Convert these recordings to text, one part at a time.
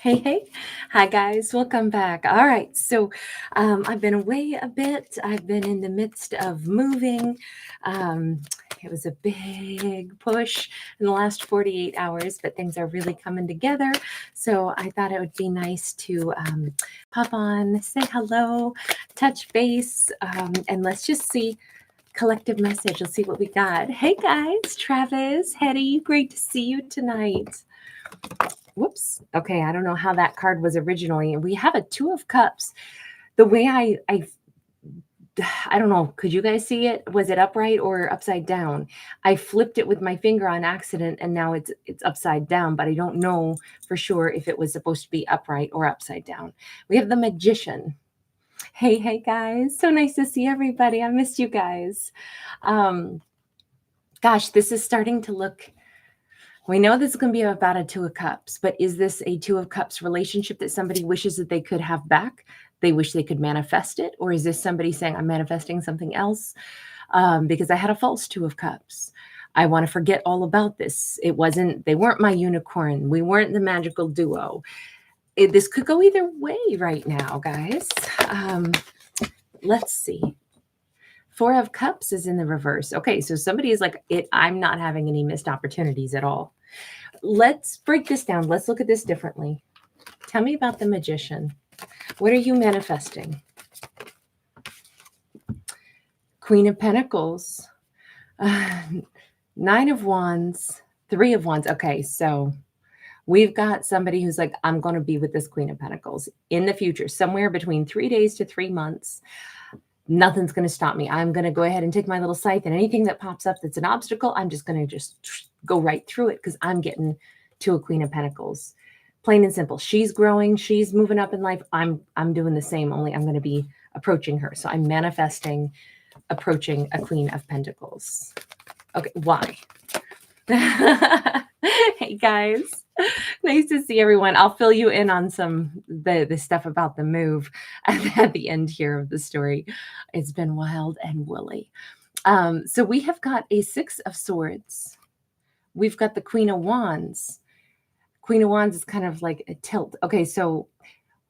Hey, hey. Hi, guys. Welcome back. All right. I've been away a bit. I've been in the midst of moving. Um, it was a big push in the last 48 hours, but things are really coming together. So I thought it would be nice to pop on, say hello, touch base, and let's just see collective message. Let's see what we got. Hey, guys. Travis, Hetty, great to see you tonight. Whoops. Okay, I don't know how that card was originally. We have a Two of Cups. The way I don't know, could you guys see it? Was it upright or upside down? I flipped it with my finger on accident and now it's upside down, but I don't know for sure if it was supposed to be upright or upside down. We have the Magician. Hey, hey guys. So nice to see everybody. I missed you guys. Um Gosh, this is starting to look. We know this is going to be about a Two of Cups, but is this a Two of Cups relationship that somebody wishes that they could have back? They wish they could manifest it? Or is this somebody saying, I'm manifesting something else? Because I had a false Two of Cups. I want to forget all about this. They weren't my unicorn. We weren't the magical duo. This could go either way right now, guys. Let's see. Four of Cups is in the reverse. Okay, so somebody is like, I'm not having any missed opportunities at all. Let's break this down. Let's look at this differently. Tell me about the Magician. What are you manifesting? Queen of Pentacles. Nine of Wands. Three of Wands. Okay, so we've got somebody who's like, I'm going to be with this Queen of Pentacles in the future, somewhere between 3 days to 3 months. Nothing's going to stop me. I'm going to go ahead and take my little scythe, and anything that pops up that's an obstacle, I'm just going to go right through it because I'm getting to a Queen of Pentacles. Plain and simple. She's growing. She's moving up in life. I'm doing the same, only I'm going to be approaching her. So I'm manifesting approaching a Queen of Pentacles. Okay, why? Hey, guys. Nice to see everyone. I'll fill you in on the stuff about the move at the end here of the story. It's been wild and woolly. So we have got a Six of Swords. We've got the Queen of Wands. Queen of Wands is kind of like a tilt. Okay, so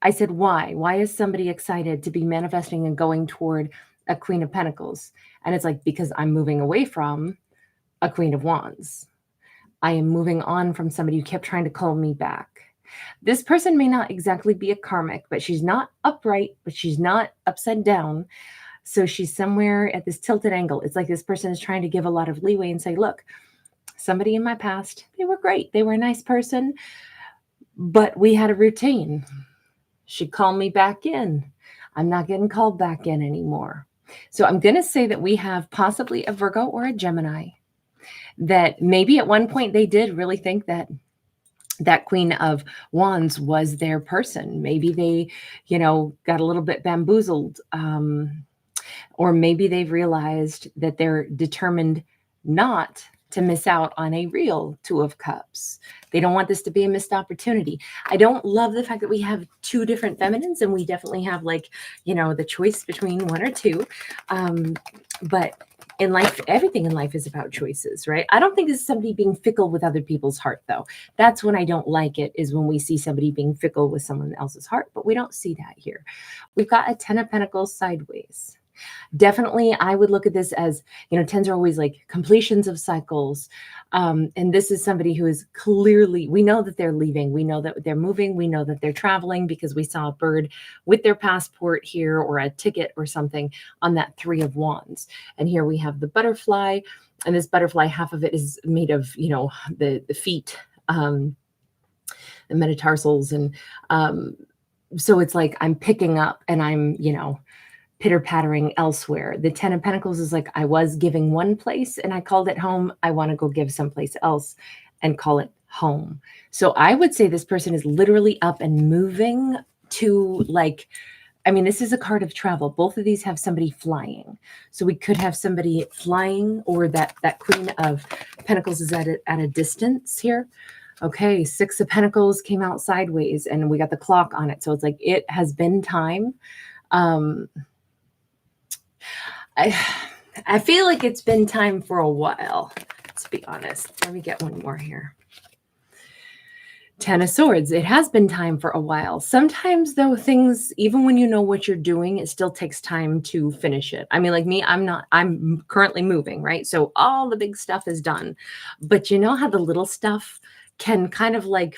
I said why? Why is somebody excited to be manifesting and going toward a Queen of Pentacles? And it's like, because I'm moving away from a Queen of Wands. I am moving on from somebody who kept trying to call me back. This person may not exactly be a karmic, but she's not upright, but she's not upside down. So she's somewhere at this tilted angle. It's like this person is trying to give a lot of leeway and say, look, somebody in my past, they were great. They were a nice person, but we had a routine. She called me back in. I'm not getting called back in anymore. So I'm going to say that we have possibly a Virgo or a Gemini that maybe at one point they did really think that Queen of Wands was their person. Maybe they, got a little bit bamboozled. Or maybe they've realized that they're determined not to miss out on a real Two of Cups. They don't want this to be a missed opportunity. I don't love the fact that we have two different feminines, and we definitely have the choice between one or two. But in life, everything in life is about choices, right? I don't think it's somebody being fickle with other people's heart, though. That's when I don't like it, is when we see somebody being fickle with someone else's heart, but we don't see that here. We've got a Ten of Pentacles sideways. Definitely, I would look at this as, tens are always like completions of cycles. And this is somebody who is clearly, we know that they're leaving. We know that they're moving. We know that they're traveling because we saw a bird with their passport here or a ticket or something on that Three of Wands. And here we have the butterfly. And this butterfly, half of it is made of, the feet, the metatarsals. And so it's like I'm picking up and I'm, pitter-pattering elsewhere. The Ten of Pentacles is like, I was giving one place and I called it home. I want to go give someplace else and call it home. So I would say this person is literally up and moving to this is a card of travel. Both of these have somebody flying. So we could have somebody flying, or that Queen of Pentacles is at a distance here. Okay, Six of Pentacles came out sideways and we got the clock on it. So it's like, it has been time. I feel like it's been time for a while, let's be honest. Let me get one more here. Ten of Swords. It has been time for a while. Sometimes though, things, even when you know what you're doing, it still takes time to finish it. I mean, like me, I'm currently moving, right? So all the big stuff is done. But you know how the little stuff can kind of like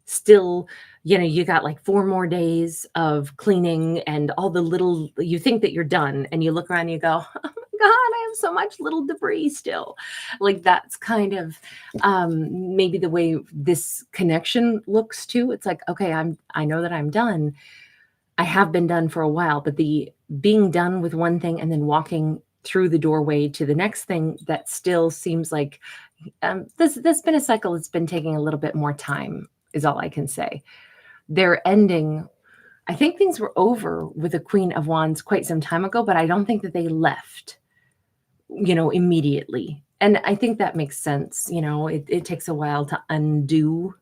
still, you got like 4 more days of cleaning and all the little, you think that you're done and you look around and you go, oh my God, I have so much little debris still. Like that's kind of maybe the way this connection looks too. It's like, okay, I know that I'm done. I have been done for a while, but the being done with one thing and then walking through the doorway to the next thing, that still seems like this been a cycle that's been taking a little bit more time, is all I can say. They're ending. I think things were over with the Queen of Wands quite some time ago, but I don't think that they left, immediately. And I think that makes sense. It takes a while to undo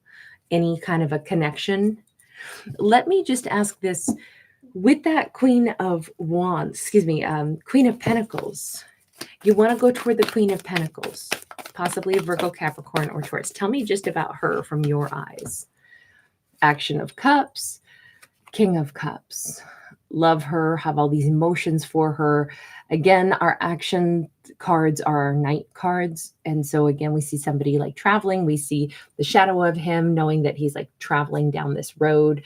any kind of a connection. Let me just ask this. With that Queen of Wands, excuse me, Queen of Pentacles, you want to go toward the Queen of Pentacles, possibly a Virgo, Capricorn, or Taurus. Tell me just about her from your eyes. Action of Cups, King of Cups. Love her, have all these emotions for her. Again, our action cards are our Knight cards. And so again, we see somebody like traveling. We see the shadow of him, knowing that he's like traveling down this road.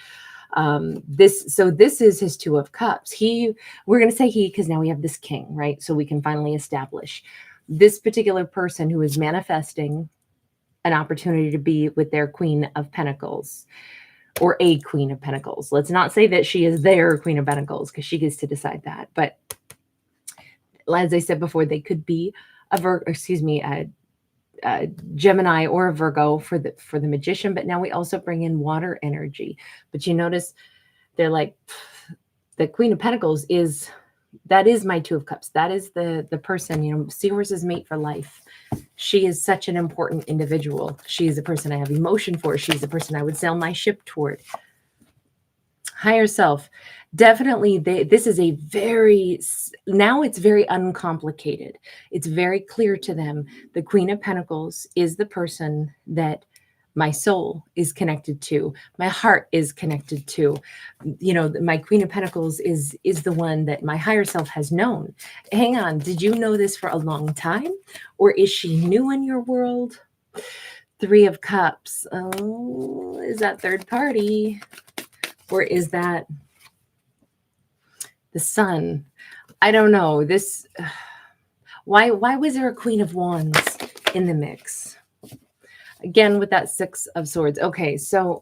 This is his Two of Cups. We're going to say he, because now we have this king, right? So we can finally establish this particular person who is manifesting an opportunity to be with their Queen of Pentacles, or a Queen of Pentacles. Let's not say that she is their Queen of Pentacles, because she gets to decide that. But as I said before, they could be a Gemini or a Virgo for the Magician. But now we also bring in water energy. But you notice they're like, the Queen of Pentacles is my Two of Cups. That is the person, seahorses mate for life. She is such an important individual. She is a person I have emotion for. She's a person I would sail my ship toward. Higher self. Definitely, this is now it's very uncomplicated. It's very clear to them. The Queen of Pentacles is the person that my soul is connected to. My heart is connected to. My Queen of Pentacles is the one that my higher self has known. Hang on, did you know this for a long time? Or is she new in your world? Three of Cups. Oh, is that third party? Or is that the Sun? I don't know. Why was there a Queen of Wands in the mix? Again, with that Six of Swords. Okay, so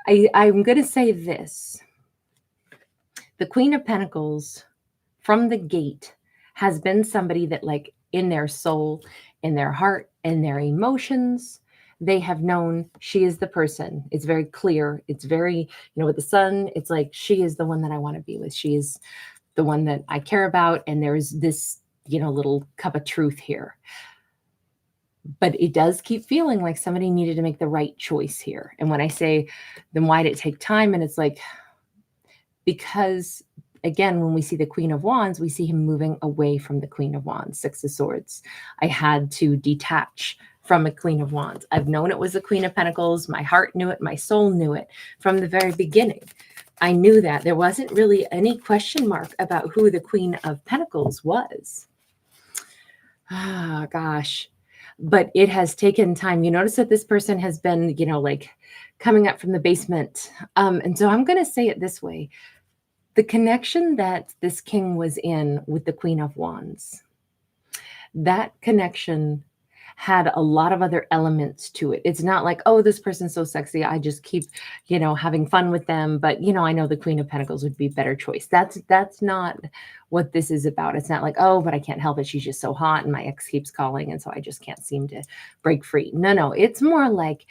I'm going to say this. The Queen of Pentacles from the gate has been somebody that, like, in their soul, in their heart, in their emotions, they have known she is the person. It's very clear. It's very, with the Sun, it's like, she is the one that I want to be with. She is the one that I care about. And there's this, little cup of truth here. But it does keep feeling like somebody needed to make the right choice here. And when I say, then why did it take time? And it's like, because again, when we see the Queen of Wands, we see him moving away from the Queen of Wands, Six of Swords. I had to detach from a Queen of Wands. I've known it was the Queen of Pentacles. My heart knew it. My soul knew it from the very beginning. I knew that. There wasn't really any question mark about who the Queen of Pentacles was. Ah, gosh. But it has taken time. You notice that this person has been, like coming up from the basement. And so I'm going to say it this way. The connection that this king was in with the Queen of Wands, that connection had a lot of other elements to it. It's not like, oh, this person's so sexy, I just keep, having fun with them. But, I know the Queen of Pentacles would be a better choice. That's not what this is about. It's not like, oh, but I can't help it. She's just so hot and my ex keeps calling. And so I just can't seem to break free. No, it's more like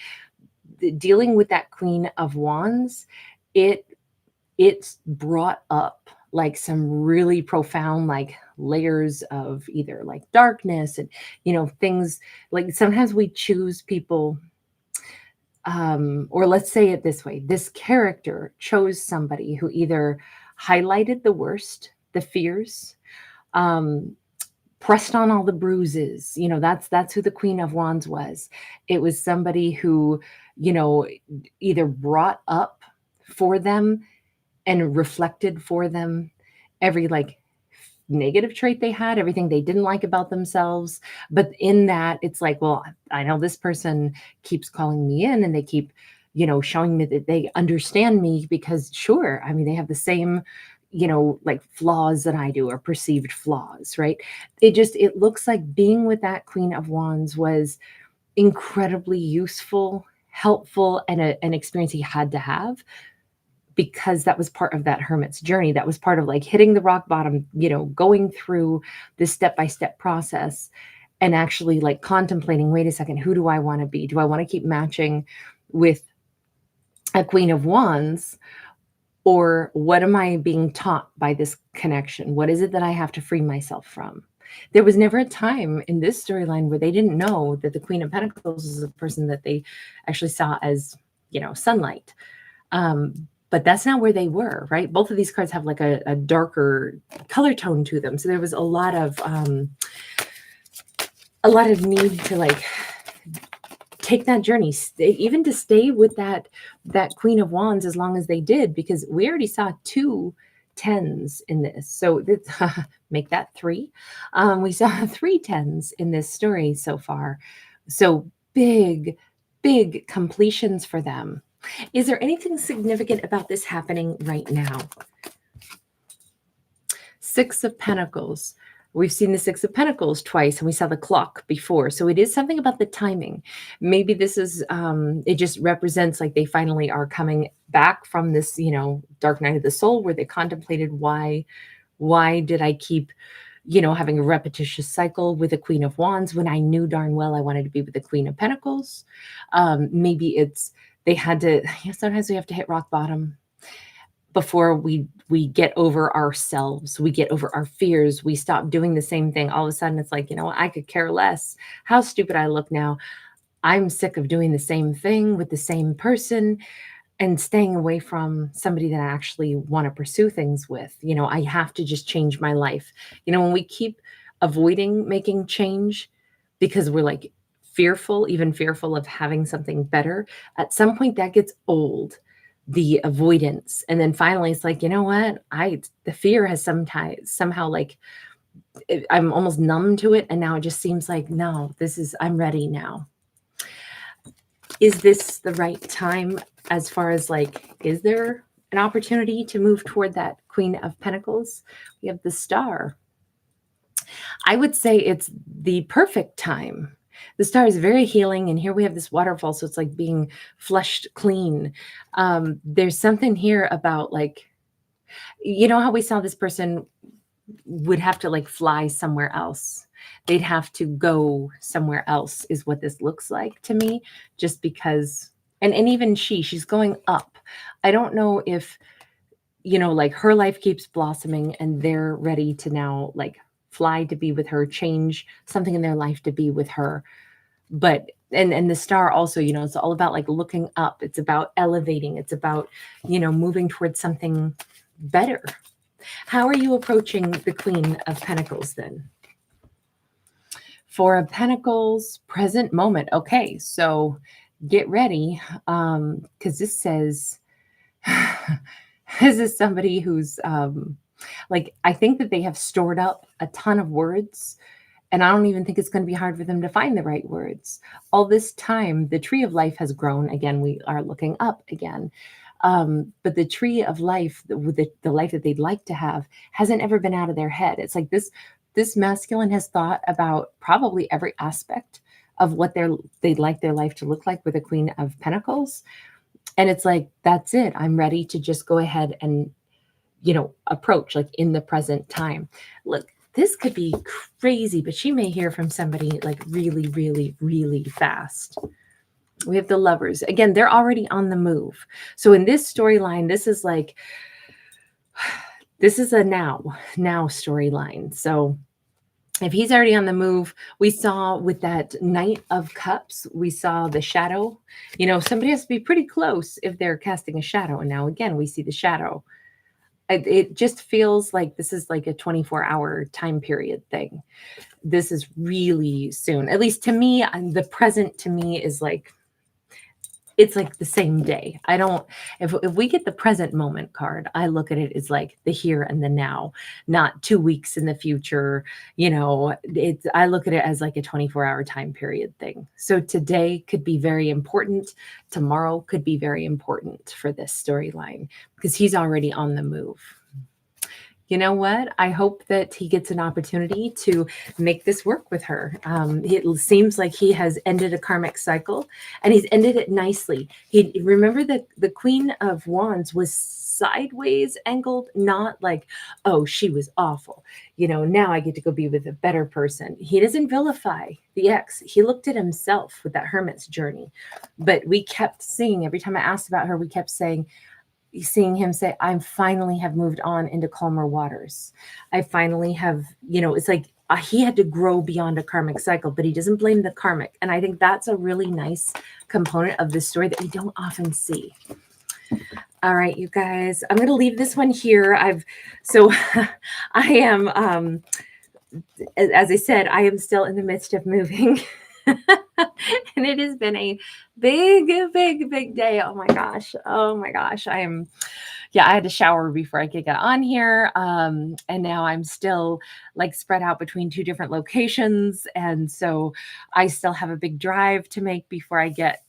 dealing with that Queen of Wands. It's brought up like some really profound, like layers of either like darkness and, things like sometimes we choose people, or let's say it this way, this character chose somebody who either highlighted the worst, the fears, pressed on all the bruises. That's who the Queen of Wands was. It was somebody who, you know, either brought up for them and reflected for them every like negative trait they had, everything they didn't like about themselves. But in that, it's like, well, I know this person keeps calling me in and they keep, showing me that they understand me because, sure, I mean, they have the same, like flaws that I do, or perceived flaws, right? It looks like being with that Queen of Wands was incredibly useful, helpful, and an experience he had to have, because that was part of that hermit's journey. That was part of like hitting the rock bottom, going through this step-by-step process and actually like contemplating, wait a second, who do I want to be? Do I want to keep matching with a Queen of Wands, or what am I being taught by this connection? What is it that I have to free myself from? There was never a time in this storyline where they didn't know that the Queen of Pentacles is a person that they actually saw as, sunlight. But that's not where they were, right? Both of these cards have like a darker color tone to them. So there was a lot of need to like take that journey, even to stay with that Queen of Wands as long as they did, because we already saw 2 10s in this. So make that 3. We saw 3 10s in this story so far. So big completions for them. Is there anything significant about this happening right now? 6 of Pentacles. We've seen the 6 of Pentacles twice, and we saw the clock before. So it is something about the timing. Maybe this is, it just represents like they finally are coming back from this, dark night of the soul, where they contemplated why did I keep, having a repetitious cycle with the Queen of Wands when I knew darn well I wanted to be with the Queen of Pentacles. Maybe it's, they had to, sometimes we have to hit rock bottom before we get over ourselves, we get over our fears, we stop doing the same thing. All of a sudden it's like, I could care less how stupid I look now. I'm sick of doing the same thing with the same person and staying away from somebody that I actually want to pursue things with. I have to just change my life. When we keep avoiding making change because we're like fearful of having something better, at some point that gets old, the avoidance. And then finally it's like, what? The fear has somehow like, I'm almost numb to it. And now it just seems like, no, I'm ready now. Is this the right time, as far as like, is there an opportunity to move toward that Queen of Pentacles? We have the Star. I would say it's the perfect time. The Star is very healing, and here we have this waterfall, so it's like being flushed clean. There's something here about like, how we saw this person would have to like fly somewhere else. They'd have to go somewhere else, is what this looks like to me, just because, and even she's going up. I don't know if, like her life keeps blossoming and they're ready to now like fly to be with her, change something in their life to be with her. But and the Star also, it's all about like looking up. It's about elevating. It's about, moving towards something better. How are you approaching the Queen of Pentacles then? 4 of Pentacles, present moment. Okay, so get ready, because this says this is somebody who's like, I think that they have stored up a ton of words, and I don't even think it's going to be hard for them to find the right words. All this time, the tree of life has grown. Again, we are looking up again. But the tree of life, the life that they'd like to have, hasn't ever been out of their head. It's like this masculine has thought about probably every aspect of what they'd like their life to look like with a Queen of Pentacles. And it's like, that's it. I'm ready to just go ahead and, approach like in the present time. Look, this could be crazy, but she may hear from somebody like really, really, really fast. We have the Lovers. Again, they're already on the move. So in this storyline, this is a now storyline. So if he's already on the move, we saw with that Knight of Cups, we saw the shadow. Somebody has to be pretty close if they're casting a shadow. And now again, we see the shadow. It just feels like this is like a 24-hour time period thing. This is really soon. At least to me, the present to me is like it's like the same day. I don't if we get the present moment card, I look at it as like the here and the now, not 2 weeks in the future, it's I look at it as like a 24-hour time period thing. So today could be very important, tomorrow could be very important for this storyline because he's already on the move. You know what? I hope that he gets an opportunity to make this work with her. It seems like he has ended a karmic cycle, and he's ended it nicely. He remember that the Queen of Wands was sideways angled, not like, oh, she was awful. Now I get to go be with a better person. He doesn't vilify the ex. He looked at himself with that hermit's journey. But we kept seeing, every time I asked about her, we kept seeing him say, I finally have moved on into calmer waters. I finally have, it's like he had to grow beyond a karmic cycle, but he doesn't blame the karmic. And I think that's a really nice component of this story that we don't often see. All right, you guys, I'm going to leave this one here. I am, as I said, I am still in the midst of moving. And it has been a big, big, big day. Oh my gosh. I had to shower before I could get on here. And now I'm still like spread out between 2 different locations. And so I still have a big drive to make before I get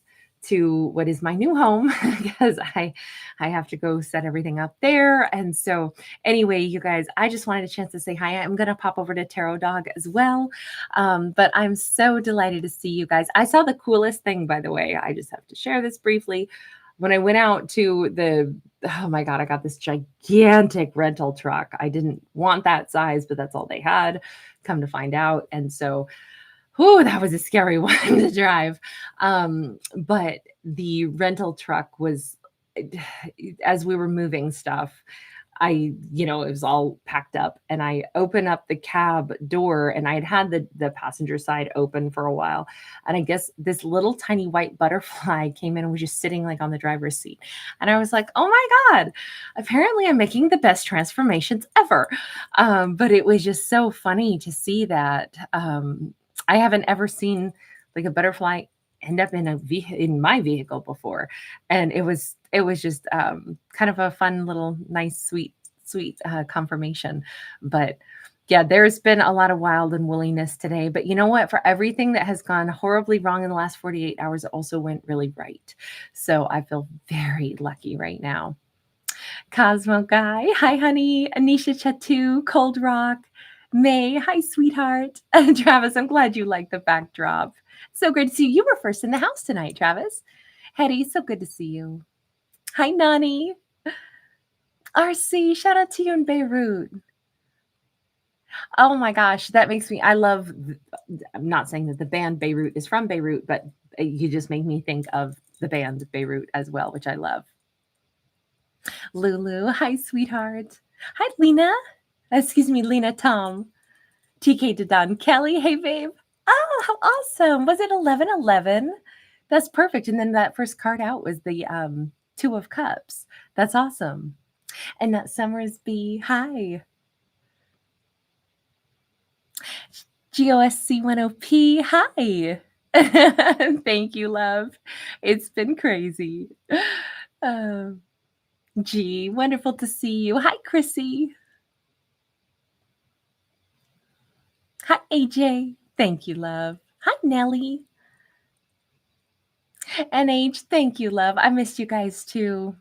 to what is my new home because I have to go set everything up there. And so anyway, you guys, I just wanted a chance to say hi. I'm going to pop over to Tarot Dog as well. But I'm so delighted to see you guys. I saw the coolest thing, by the way. I just have to share this briefly. When I went out to oh my God, I got this gigantic rental truck. I didn't want that size, but that's all they had, come to find out. And so that was a scary one to drive. But the rental truck was, as we were moving stuff, it was all packed up, and I opened up the cab door, and I'd had the passenger side open for a while. And I guess this little tiny white butterfly came in and was just sitting like on the driver's seat. And I was like, oh my God, apparently I'm making the best transformations ever. But it was just so funny to see that. I haven't ever seen like a butterfly end up in my vehicle before, and it was just kind of a fun little nice sweet confirmation. But yeah, there's been a lot of wild and woolliness today, but you know what, for everything that has gone horribly wrong in the last 48 hours, it also went really right. So I feel very lucky right now. Cosmo Guy, hi honey. Anisha Chatu, Cold Rock, May, hi sweetheart. Travis, I'm glad you like the backdrop. So great to see you. You were first in the house tonight, Travis. Hetty, so good to see you. Hi Nani. RC, shout out to you in Beirut. Oh my gosh, that makes me, I'm not saying that the band Beirut is from Beirut, but you just make me think of the band Beirut as well, which I love. Lulu, hi sweetheart. Hi Lena. Excuse me, Lena Tom. TK Dadan. Kelly, hey babe. Oh, how awesome. Was it 11:11? That's perfect. And then that first card out was the 2 of Cups. That's awesome. And that Summersby, hi. GOSC10P, hi. Thank you, love. It's been crazy. G, wonderful to see you. Hi, Chrissy. Hi, AJ. Thank you, love. Hi, Nellie. NH, thank you, love. I missed you guys too.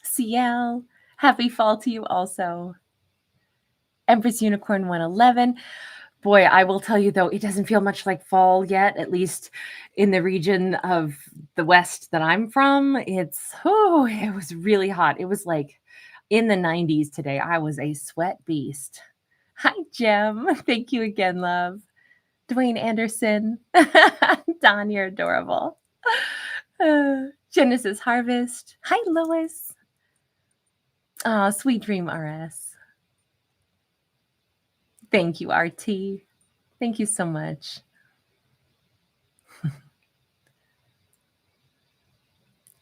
CL, happy fall to you also. Empress Unicorn 111. Boy, I will tell you though, it doesn't feel much like fall yet, at least in the region of the West that I'm from. It was really hot. It was like in the 90s today. I was a sweat beast. Hi, Jem. Thank you again, love. Dwayne Anderson. Don, you're adorable. Genesis Harvest. Hi, Lois. Oh, Sweet Dream RS. Thank you, RT. Thank you so much.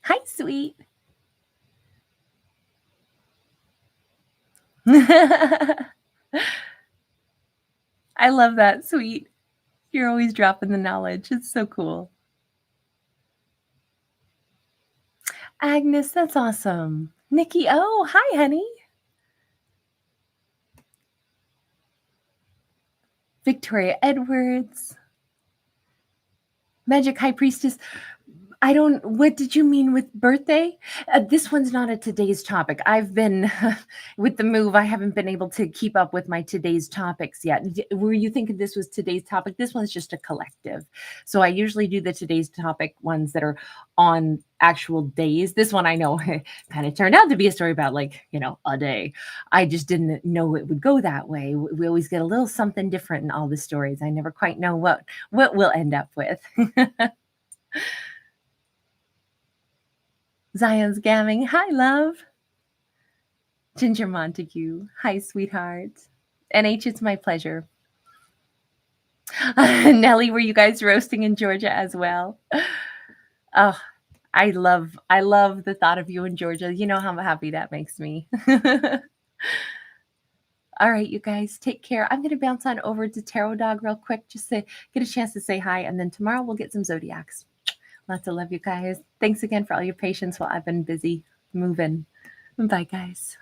Hi, sweet. I love that, sweet. You're always dropping the knowledge. It's so cool. Agnes, that's awesome. Nikki, oh, hi, honey. Victoria Edwards. Magic High Priestess. What did you mean with birthday? This one's not a today's topic. I've been, with the move, I haven't been able to keep up with my today's topics yet. Were you thinking this was today's topic? This one's just a collective. So I usually do the today's topic ones that are on actual days. This one I know kind of turned out to be a story about a day. I just didn't know it would go that way. We always get a little something different in all the stories. I never quite know what we'll end up with. Zion's gamming. Hi, love. Ginger Montague. Hi, sweetheart. NH, it's my pleasure. Nellie, were you guys roasting in Georgia as well? Oh, I love the thought of you in Georgia. You know how happy that makes me. All right, you guys, take care. I'm going to bounce on over to Tarot Dog real quick, just to get a chance to say hi. And then tomorrow we'll get some zodiacs. Lots of love, you guys. Thanks again for all your patience while I've been busy moving. Bye, guys.